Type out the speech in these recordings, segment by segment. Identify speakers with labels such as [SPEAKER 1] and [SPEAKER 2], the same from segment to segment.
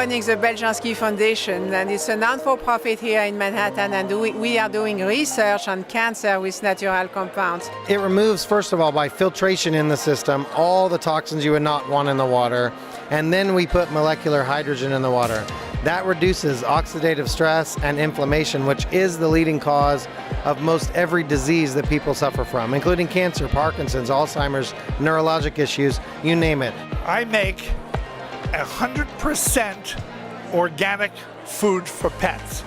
[SPEAKER 1] running the Beljanski Foundation, and it's a non-for-profit here in Manhattan, and we are doing research on cancer with natural compounds.
[SPEAKER 2] It removes, first of all, by filtration in the system, all the toxins you would not want in the water, and then we put molecular hydrogen in the water. That reduces oxidative stress and inflammation, which is the leading cause of most every disease that people suffer from, including cancer, Parkinson's, Alzheimer's, neurologic issues, you name it.
[SPEAKER 3] I make 100% organic food for pets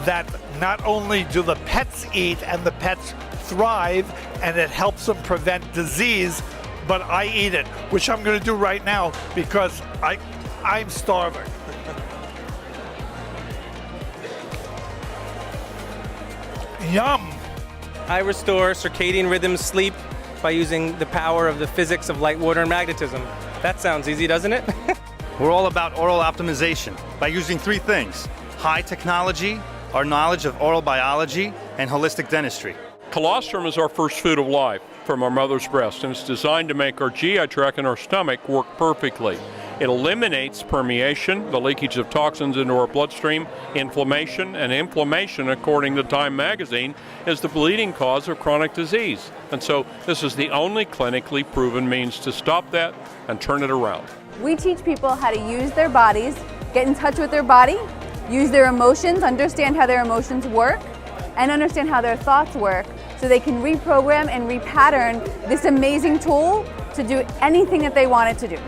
[SPEAKER 3] that not only do the pets eat and the pets thrive and it helps them prevent disease, but I eat it, which I'm going to do right now because I'm starving. Yum!
[SPEAKER 4] I restore circadian rhythm sleep by using the power of the physics of light, water, and magnetism. That sounds easy, doesn't it?
[SPEAKER 5] We're all about oral optimization by using three things: high technology, our knowledge of oral biology, and holistic dentistry.
[SPEAKER 6] Colostrum is our first food of life from our mother's breast, and it's designed to make our GI tract and our stomach work perfectly. It eliminates permeation, the leakage of toxins into our bloodstream, inflammation, and inflammation, according to Time magazine, is the leading cause of chronic disease. And so this is the only clinically proven means to stop that and turn it around.
[SPEAKER 7] We teach people how to use their bodies, get in touch with their body, use their emotions, understand how their emotions work, and understand how their thoughts work, so they can reprogram and repattern this amazing tool to do anything that they want it to do.